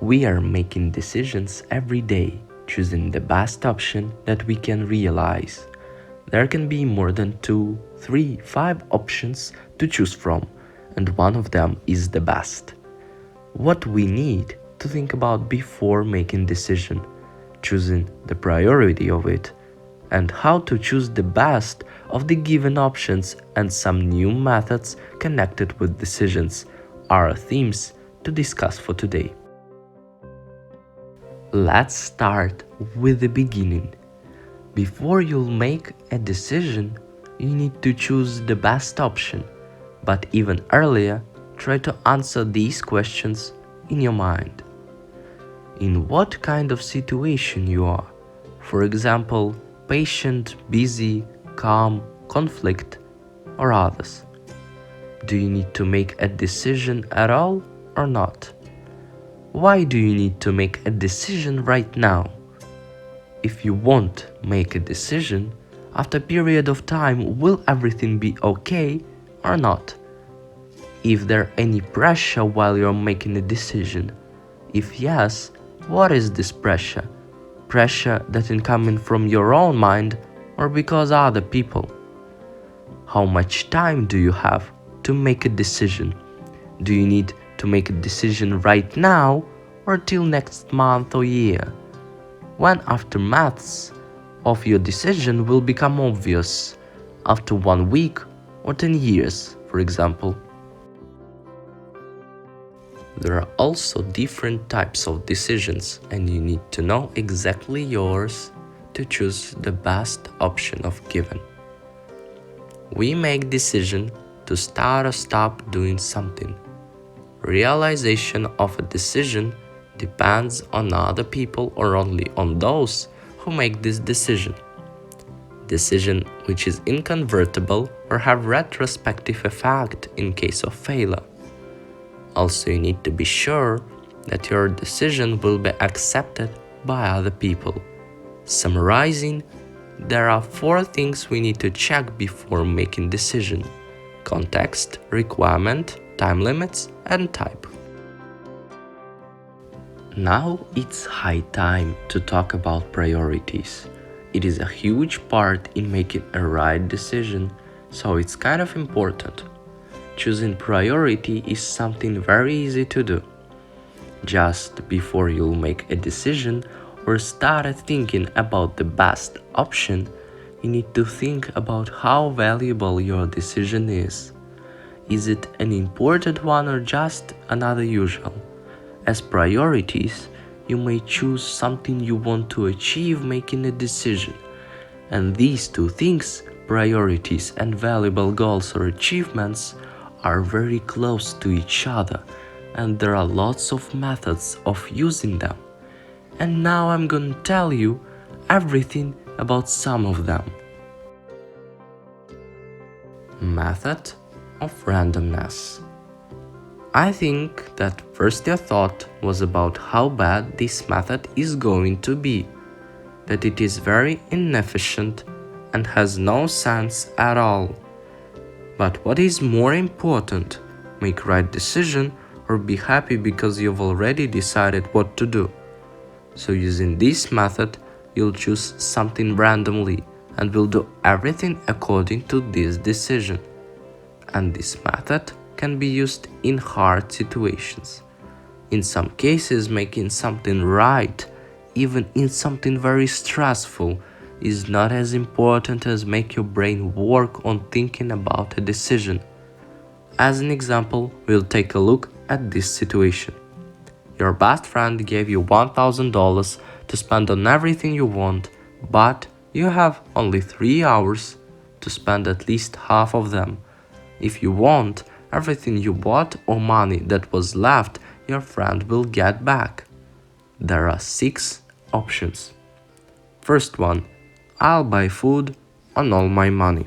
We are making decisions every day, choosing the best option that we can realize. There can be more than 2, 3, 5 options to choose from, and one of them is the best. What we need to think about before making decision, choosing the priority of it, and how to choose the best of the given options, and some new methods connected with decisions are themes to discuss for today. Let's start with the beginning. Before you'll make a decision, you need to choose the best option. But even earlier, try to answer these questions in your mind. In what kind of situation you are? For example, patient, busy, calm, conflict, or others. Do you need to make a decision at all or not? Why do you need to make a decision right now? If you won't make a decision, after a period of time, will everything be okay or not? Is there any pressure while you're making a decision? If yes, what is this pressure? Pressure that is coming from your own mind or because other people? How much time do you have to make a decision? Do you need to make a decision right now or till next month or year? When aftermaths of your decision will become obvious? After 1 week or 10 years, for example? There are also different types of decisions, and you need to know exactly yours to choose the best option of given. We make decision to start or stop doing something. Realization of a decision depends on other people or only on those who make this decision. Decision which is inconvertible or have retrospective effect in case of failure. Also, you need to be sure that your decision will be accepted by other people. Summarizing, there are 4 things we need to check before making decision: context, requirement, time limits, and type. Now it's high time to talk about priorities. It is a huge part in making a right decision, so it's kind of important. Choosing priority is something very easy to do. Just before you'll make a decision or start thinking about the best option, you need to think about how valuable your decision is. Is it an important one or just another usual? As priorities, you may choose something you want to achieve making a decision. And these 2 things, priorities and valuable goals or achievements, are very close to each other, and there are lots of methods of using them. And now I'm gonna tell you everything about some of them. Method of randomness. I think that first your thought was about how bad this method is going to be, that it is very inefficient and has no sense at all. But what is more important, make right decision or be happy because you've already decided what to do. So using this method, you'll choose something randomly and will do everything according to this decision. And this method can be used in hard situations. In some cases, making something right, even in something very stressful, is not as important as make your brain work on thinking about a decision. As an example, we'll take a look at this situation. Your best friend gave you $1,000 to spend on everything you want, but you have only 3 hours to spend at least half of them. If you want everything you bought or money that was left, your friend will get back. There are 6 options. First one, I'll buy food on all my money.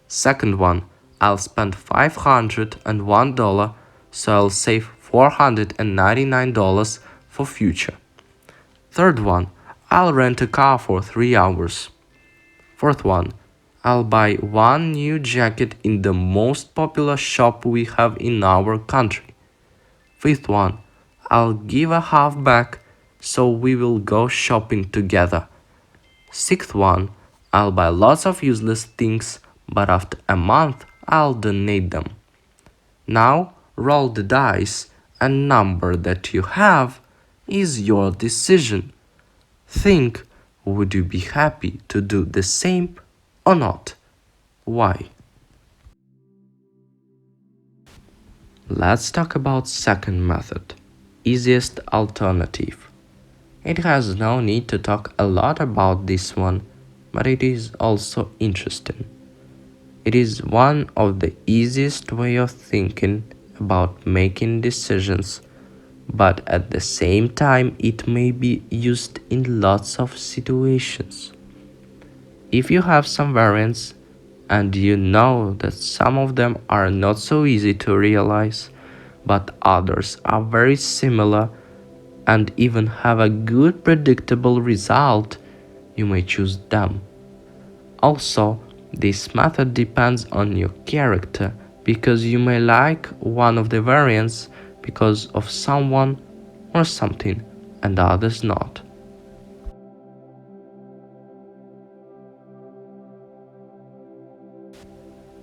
Second one, I'll spend $501, so I'll save $499 for future. Third one, I'll rent a car for 3 hours. Fourth one, I'll buy one new jacket in the most popular shop we have in our country. Fifth one, I'll give a half back, so we will go shopping together. Sixth one, I'll buy lots of useless things, but after a month I'll donate them. Now roll the dice, and number that you have is your decision. Think, would you be happy to do the same or not? Why? Let's talk about second method, easiest alternative. It has no need to talk a lot about this one, but it is also interesting. It is one of the easiest way of thinking about making decisions, but at the same time it may be used in lots of situations. If you have some variants and you know that some of them are not so easy to realize, but others are very similar and even have a good predictable result, you may choose them. Also, this method depends on your character because you may like one of the variants because of someone or something and others not.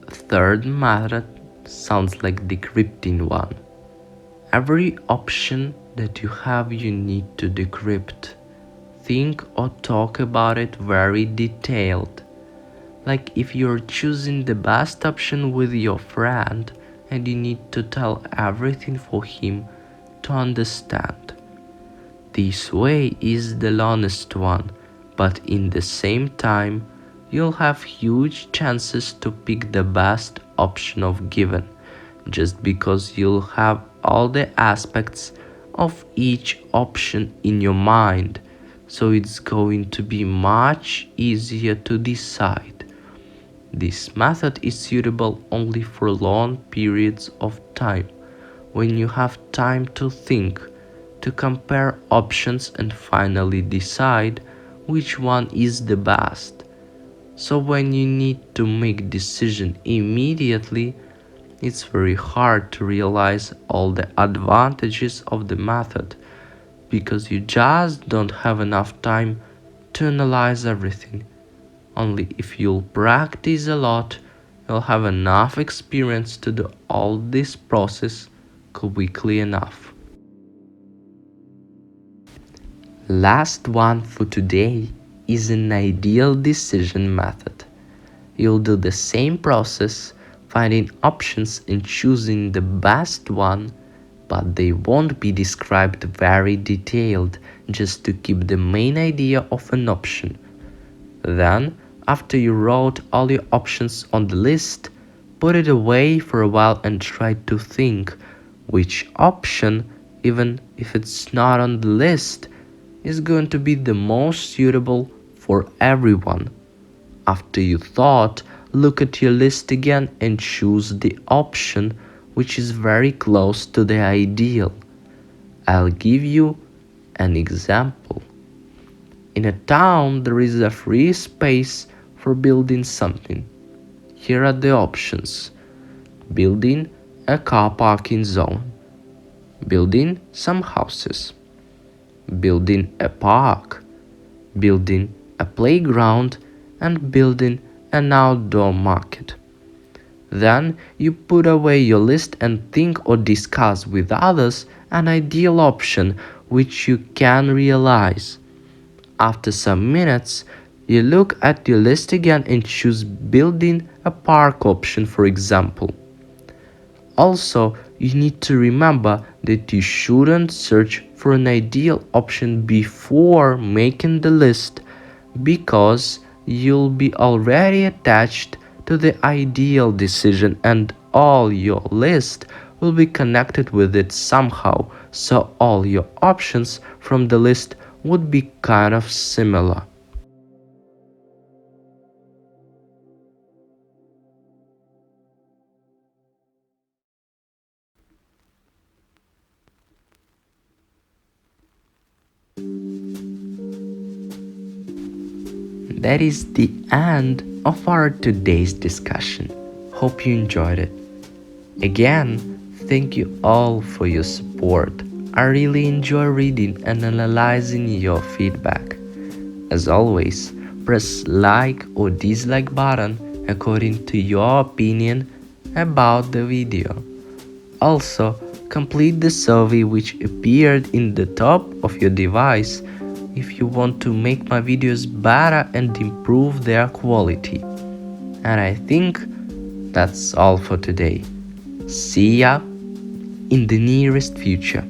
Third method sounds like decrypting one. Every option that you have you need to decrypt. Think or talk about it very detailed. Like if you're choosing the best option with your friend and you need to tell everything for him to understand. This way is the honest one, but in the same time, you'll have huge chances to pick the best option of given, just because you'll have all the aspects of each option in your mind, so it's going to be much easier to decide. This method is suitable only for long periods of time, when you have time to think, to compare options and finally decide which one is the best. So when you need to make decision immediately, it's very hard to realize all the advantages of the method because you just don't have enough time to analyze everything. Only if you'll practice a lot, you'll have enough experience to do all this process quickly enough. Last one for today is an ideal decision method. You'll do the same process, finding options and choosing the best one, but they won't be described very detailed, just to keep the main idea of an option. Then, after you wrote all your options on the list, put it away for a while and try to think which option, even if it's not on the list, is going to be the most suitable for everyone. After you thought, look at your list again and choose the option which is very close to the ideal. I'll give you an example. In a town, there is a free space for building something. Here are the options: building a car parking zone, building some houses, building a park, building a playground, and building an outdoor market. Then you put away your list and think or discuss with others an ideal option which you can realize. After some minutes, you look at your list again and choose building a park option, for example. Also, you need to remember that you shouldn't search for an ideal option before making the list because you'll be already attached to the ideal decision and all your list will be connected with it somehow, so all your options from the list would be kind of similar. That is the end of our today's discussion. Hope you enjoyed it. Again, thank you all for your support. I really enjoy reading and analyzing your feedback. As always, press like or dislike button according to your opinion about the video. Also, complete the survey which appeared in the top of your device if you want to make my videos better and improve their quality. And I think that's all for today. See ya in the nearest future.